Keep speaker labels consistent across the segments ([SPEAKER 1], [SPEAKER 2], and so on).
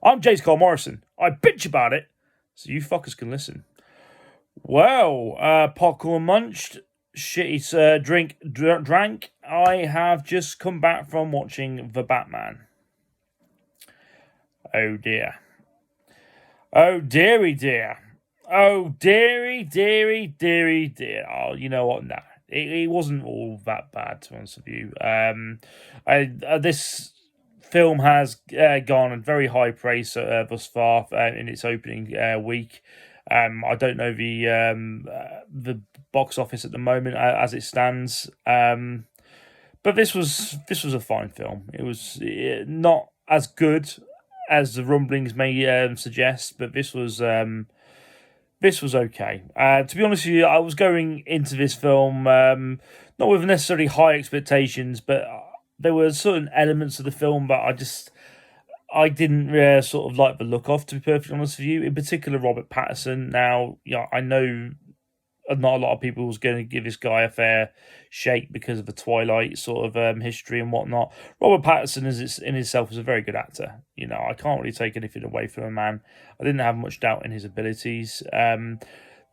[SPEAKER 1] I'm James Cole Morrison. I bitch about it, so you fuckers can listen. Well, popcorn munched, shitty drank. I have just come back from watching The Batman. Oh dear. Oh dearie dear. Oh dearie dear. Oh, you know what? Nah, it wasn't all that bad, to be honest with you. This film has garnered very high praise thus far in its opening week. I don't know the box office at the moment as it stands, but this was a fine film. It was not as good as the rumblings may suggest, but this was okay. To be honest with you, I was going into this film not with necessarily high expectations, but there were certain elements of the film that I didn't sort of like the look of, to be perfectly honest with you. In particular, Robert Pattinson. Now, I know not a lot of people was going to give this guy a fair shake because of the Twilight sort of history and whatnot. Robert Pattinson in himself is a very good actor. I can't really take anything away from a man. I didn't have much doubt in his abilities. The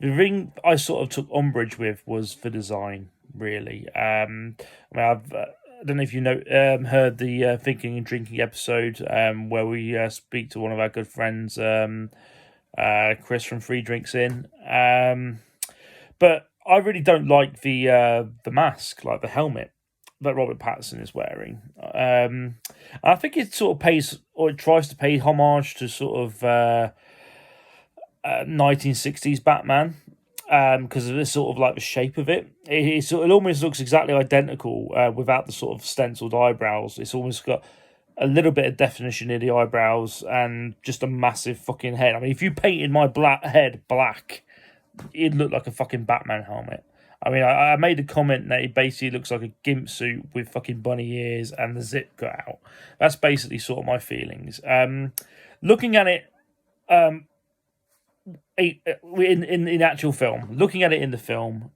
[SPEAKER 1] thing I sort of took umbrage with was the design, really. I don't know if you heard the Thinking and Drinking episode where we speak to one of our good friends, Chris from Free Drinks In. But I really don't like the mask, like the helmet that Robert Pattinson is wearing. I think it sort of pays, or it tries to pay homage to sort of 1960s Batman. Because of this sort of like the shape of it. It almost looks exactly identical without the sort of stenciled eyebrows. It's almost got a little bit of definition in the eyebrows and just a massive fucking head. I mean, if you painted my head black, it'd look like a fucking Batman helmet. I mean, I made a comment that it basically looks like a gimp suit with fucking bunny ears and the zip cut out. That's basically sort of my feelings. Looking at it, in actual film, looking at it in the film,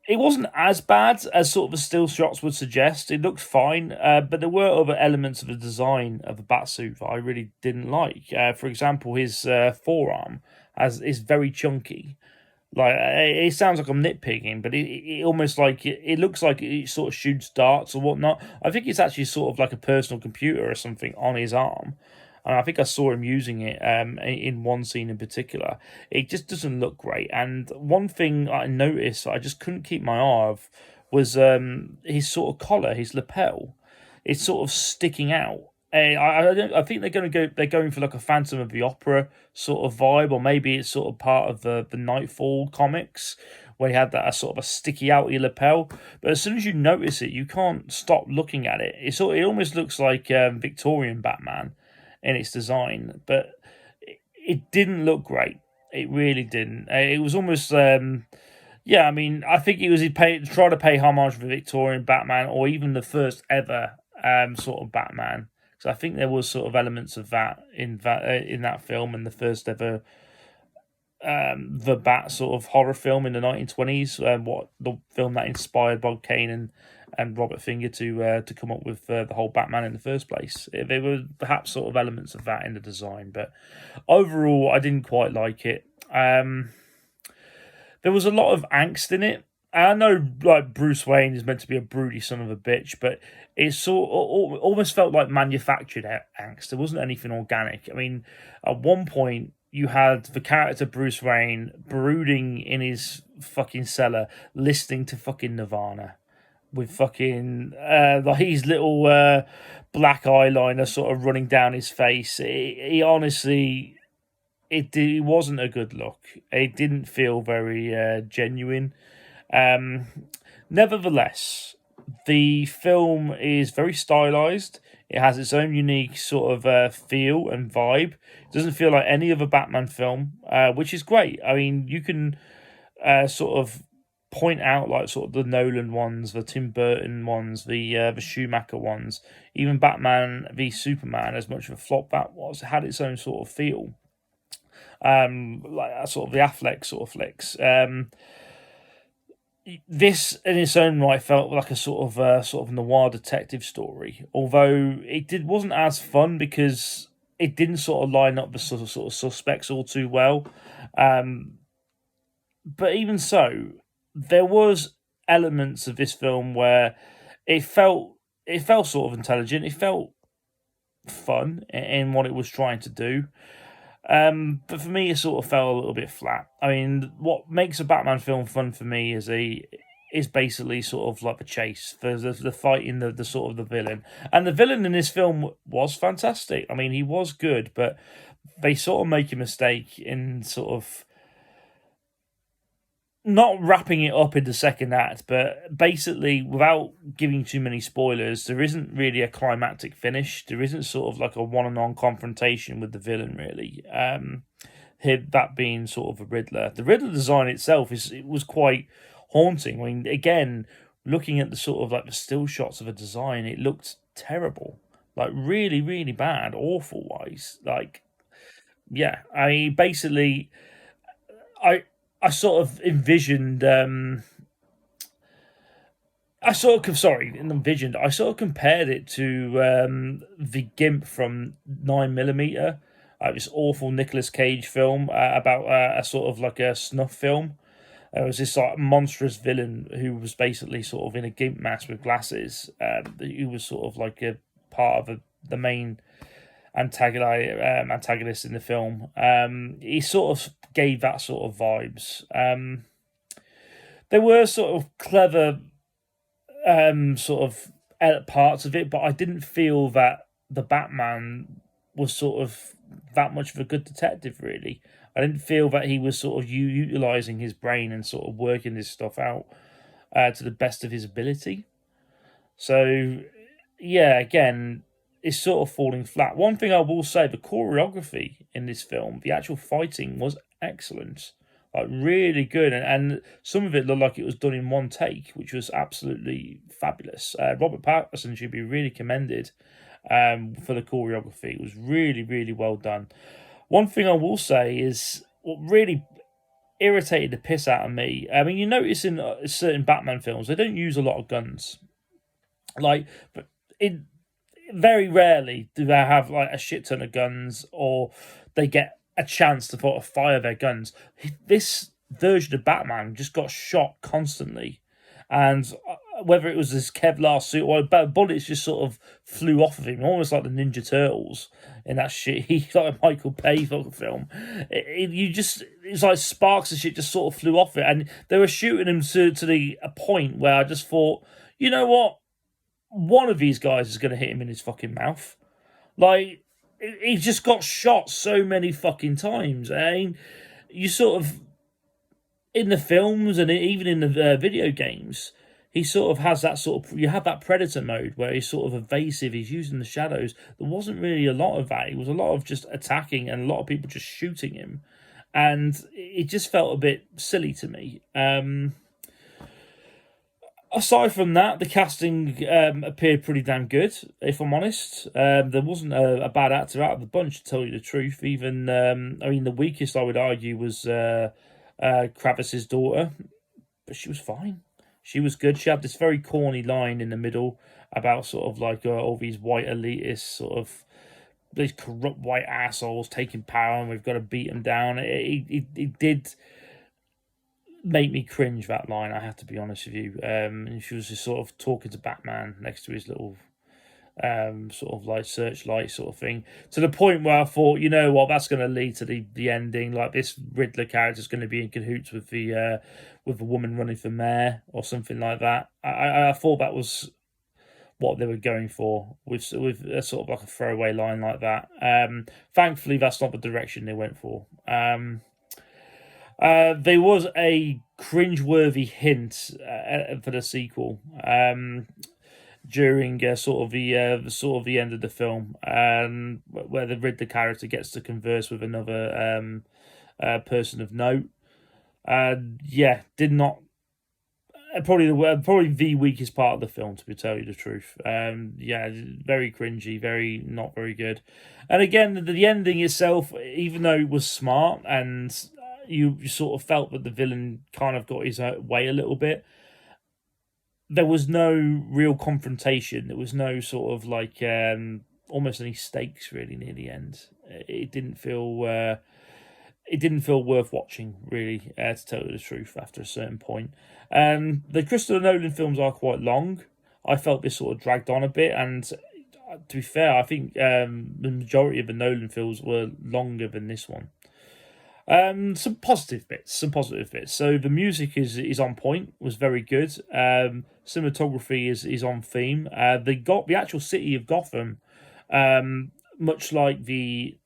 [SPEAKER 1] it wasn't as bad as sort of the still shots would suggest. It looked fine, but there were other elements of the design of the batsuit that I really didn't like. For example, his forearm is very chunky. Like, it sounds like I'm nitpicking, but it almost like it looks like it sort of shoots darts or whatnot. I think it's actually sort of like a personal computer or something on his arm. And I think I saw him using it in one scene in particular. It just doesn't look great. And one thing I noticed I just couldn't keep my eye off was his sort of collar, his lapel. It's sort of sticking out. I think they're going for like a Phantom of the Opera sort of vibe, or maybe it's sort of part of the Nightfall comics where he had that sort of a sticky outy lapel. But as soon as you notice it, you can't stop looking at it. It almost looks like Victorian Batman in its design, but it didn't look great. It really didn't. It was almost, I mean, I think it was trying to pay homage to the Victorian Batman, or even the first ever sort of Batman. So I think there was sort of elements of that in that film, and the first ever the Bat sort of horror film in the 1920s. What the film that inspired Bob Kane and Robert Finger to come up with the whole Batman in the first place. There were perhaps sort of elements of that in the design, but overall, I didn't quite like it. There was a lot of angst in it. I know, like, Bruce Wayne is meant to be a broody son of a bitch, but it almost felt like manufactured angst. There wasn't anything organic. I mean, at one point, you had the character Bruce Wayne brooding in his fucking cellar, listening to fucking Nirvana, with fucking like his little black eyeliner sort of running down his face. He honestly, it wasn't a good look. It didn't feel very genuine. Nevertheless, the film is very stylized. It has its own unique sort of feel and vibe. It doesn't feel like any other Batman film, which is great. I mean, you can sort of point out like sort of the Nolan ones, the Tim Burton ones, the Schumacher ones, even Batman v Superman. As much of a flop that was, it had its own sort of feel. Like sort of the Affleck sort of flicks. This in its own right felt like a sort of noir detective story, although it wasn't as fun because it didn't sort of line up the sort of suspects all too well. Um, but even so, there was elements of this film where it felt it felt sort of intelligent. It felt fun in what it was trying to do. But for me, it sort of fell a little bit flat. I mean, what makes a Batman film fun for me is basically sort of like the chase, the fighting, the sort of the villain, and the villain in this film was fantastic. I mean, he was good, but they sort of make a mistake in sort of not wrapping it up in the second act, but basically, without giving too many spoilers, there isn't really a climactic finish. There isn't sort of like a one-on-one confrontation with the villain, really. That being sort of a Riddler. The Riddler design itself it was quite haunting. I mean, again, looking at the sort of like the still shots of a design, it looked terrible, like really, really bad, awful wise. Like, yeah, I basically, I I sort of envisioned. I sort of envisioned. I sort of compared it to the Gimp from 9mm. This awful Nicolas Cage film about a sort of like a snuff film. There was this like monstrous villain who was basically sort of in a gimp mask with glasses. Who was sort of like a part of the main antagonist in the film. He sort of gave that sort of vibes. There were sort of clever sort of parts of it, but I didn't feel that the Batman was sort of that much of a good detective. Really, I didn't feel that he was sort of utilizing his brain and sort of working this stuff out to the best of his ability. So yeah, again, it's sort of falling flat. One thing I will say, the choreography in this film, the actual fighting was excellent. Like really good, and some of it looked like it was done in one take, which was absolutely fabulous. Robert Pattinson should be really commended for the choreography. It was really, really well done. One thing I will say is what really irritated the piss out of me. I mean, you notice in certain Batman films they don't use a lot of guns. Like, but in very rarely do they have like a shit ton of guns, or they get a chance to sort of fire their guns. This version of Batman just got shot constantly, and whether it was this Kevlar suit or bullets just sort of flew off of him, almost like the Ninja Turtles in that shit. He's like a Michael Bay film. It's like sparks and shit just sort of flew off it, and they were shooting him to the a point where I just thought, you know what, one of these guys is going to hit him in his fucking mouth. Like, he just got shot so many fucking times. I mean, you sort of, in the films and even in the video games, he sort of has that sort of, you have that Predator mode where he's sort of evasive, he's using the shadows. There wasn't really a lot of that. It was a lot of just attacking and a lot of people just shooting him. And it just felt a bit silly to me. Aside from that, the casting appeared pretty damn good, if I'm honest. There wasn't a bad actor out of the bunch, to tell you the truth. Even, I mean, the weakest, I would argue, was Kravis's daughter, but she was fine. She was good. She had this very corny line in the middle about sort of like all these white elitists, sort of these corrupt white assholes taking power, and we've got to beat them down. It did make me cringe, that line, I have to be honest with you. And she was just sort of talking to Batman next to his little sort of like searchlight sort of thing, to the point where I thought, you know what, that's going to lead to the ending. Like, this Riddler character is going to be in cahoots with the woman running for mayor or something like that. I thought that was what they were going for with a sort of like a throwaway line like that. Thankfully, that's not the direction they went for. There was a cringe-worthy hint for the sequel during sort of the end of the film, where the Riddler character gets to converse with another person of note. Yeah, did not. Probably the weakest part of the film, to tell you the truth. Yeah, very cringy, very not very good. And again, the ending itself, even though it was smart and you sort of felt that the villain kind of got his way a little bit, there was no real confrontation. There was no sort of like almost any stakes really near the end. It didn't feel it didn't feel worth watching, really, to tell you the truth, after a certain point. The Christopher Nolan films are quite long. I felt this sort of dragged on a bit, and to be fair, I think the majority of the Nolan films were longer than this one. Some positive bits, So the music is on point, was very good. Cinematography is on theme. They got the actual city of Gotham, much like the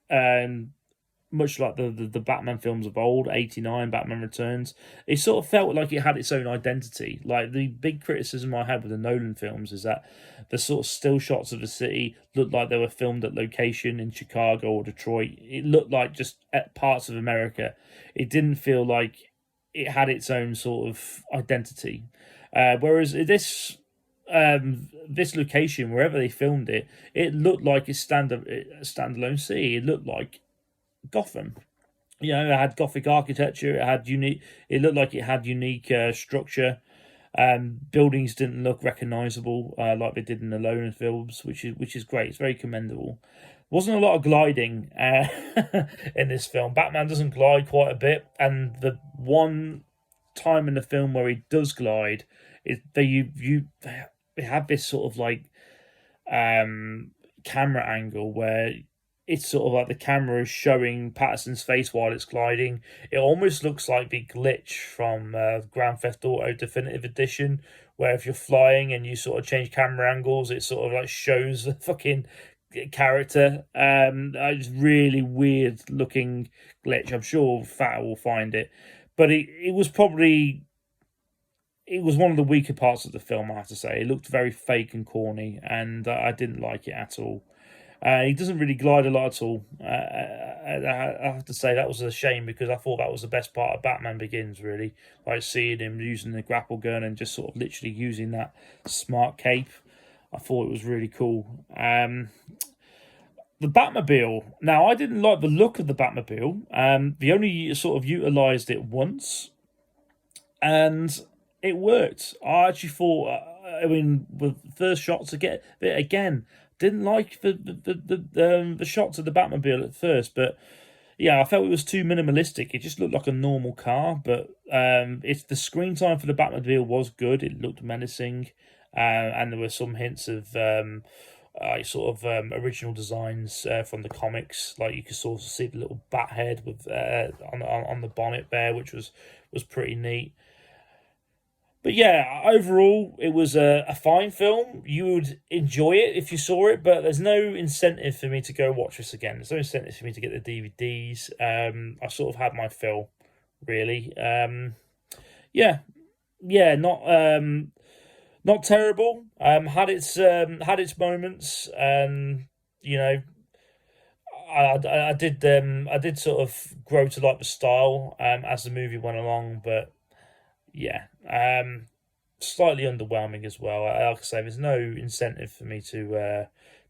[SPEAKER 1] Batman films of old, 89, Batman Returns. It sort of felt like it had its own identity. Like, the big criticism I had with the Nolan films is that the sort of still shots of the city looked like they were filmed at location in Chicago or Detroit. It looked like just at parts of America. It didn't feel like it had its own sort of identity. Whereas this location, wherever they filmed it, it looked like a standalone city. It looked like Gotham. You know, it had Gothic architecture. It had unique. It looked like it had unique structure. Buildings didn't look recognizable like they did in the Nolan films, which is great. It's very commendable. Wasn't a lot of gliding in this film. Batman doesn't glide quite a bit, and the one time in the film where he does glide, they have this sort of like camera angle where it's sort of like the camera is showing Patterson's face while it's gliding. It almost looks like the glitch from Grand Theft Auto Definitive Edition, where if you're flying and you sort of change camera angles, it sort of like shows the fucking character. It's really weird looking glitch. I'm sure Fat will find it, but it was one of the weaker parts of the film, I have to say. It looked very fake and corny, and I didn't like it at all. He doesn't really glide a lot at all. I have to say that was a shame, because I thought that was the best part of Batman Begins, really. Like seeing him using the grapple gun and just sort of literally using that smart cape. I thought it was really cool. The Batmobile. Now, I didn't like the look of the Batmobile. They only sort of utilised it once, and it worked. I actually thought, with the first shots to get it again, didn't like the shots of the Batmobile at first, but yeah, I felt it was too minimalistic. It just looked like a normal car, but it's the screen time for the Batmobile was good. It looked menacing, and there were some hints of original designs from the comics. Like, you could sort of see the little bat head with on the bonnet there, which was pretty neat. But yeah, overall, it was a fine film. You would enjoy it if you saw it, but there's no incentive for me to go watch this again. There's no incentive for me to get the DVDs. I sort of had my fill, really. Yeah, not terrible. Had its moments. You know, I did sort of grow to like the style as the movie went along, but yeah, slightly underwhelming as well. Like I say, there's no incentive for me to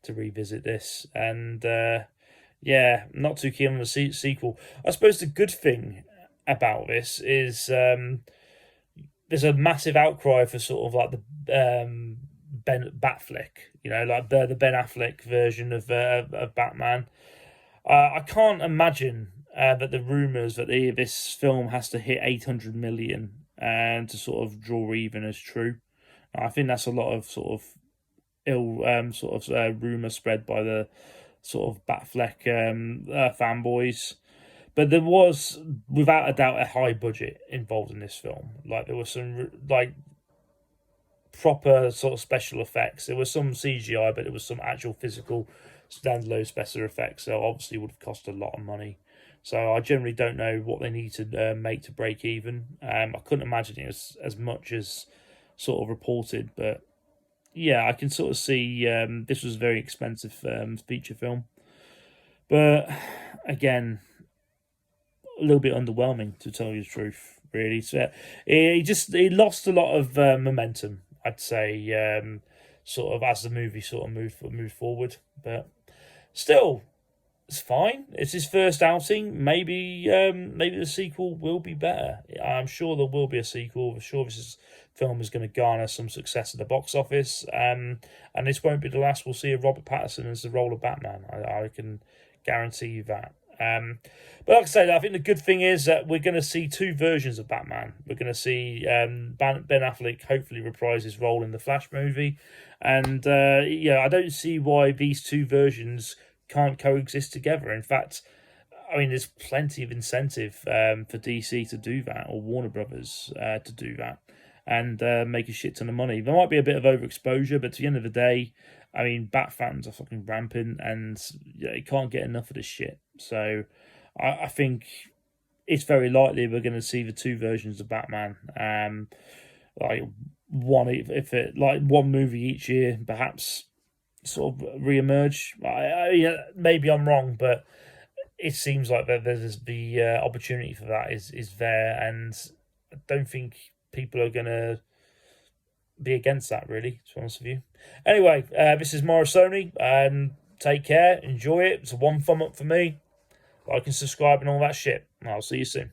[SPEAKER 1] revisit this, and yeah, not too keen on the sequel. I suppose the good thing about this is there's a massive outcry for sort of like the Ben Batfleck, like the Ben Affleck version of Batman. I can't imagine that the rumours that this film has to hit 800 million and to sort of draw even as true. I think that's a lot of sort of rumour spread by the sort of Batfleck fanboys. But there was, without a doubt, a high budget involved in this film. Like, there was some like proper sort of special effects. There was some CGI, but there was some actual physical standalone special effects. So obviously, it would have cost a lot of money. So I generally don't know what they need to make to break even. I couldn't imagine it was as much as sort of reported, but yeah, I can sort of see this was a very expensive feature film. But again, a little bit underwhelming, to tell you the truth, really. So he lost a lot of momentum, I'd say, sort of as the movie sort of moved forward. But still, It's fine. It's his first outing. Maybe the sequel will be better. I'm sure there will be a sequel. I'm sure film is going to garner some success at the box office. And this won't be the last we'll see of Robert Pattinson as the role of Batman. I can guarantee you that. But like I say, I think the good thing is that we're going to see two versions of Batman. We're going to see Ben Affleck hopefully reprise his role in the Flash movie, and yeah, I don't see why these two versions can't coexist together. In fact, I mean, there's plenty of incentive for DC to do that, or Warner Brothers to do that, and make a shit ton of money. There might be a bit of overexposure, but to the end of the day, I mean, Bat fans are fucking rampant, and you can't get enough of this shit. So, I think it's very likely we're going to see the two versions of Batman. Like one, if it like one movie each year, perhaps sort of re-emerge. Maybe I'm wrong, but it seems like that there's the opportunity for that is there, and I don't think people are gonna be against that. Really, to be honest with you. Anyway, this is Morrisonii, and take care, enjoy it. It's a one thumb up for me. Like and subscribe and all that shit. I'll see you soon.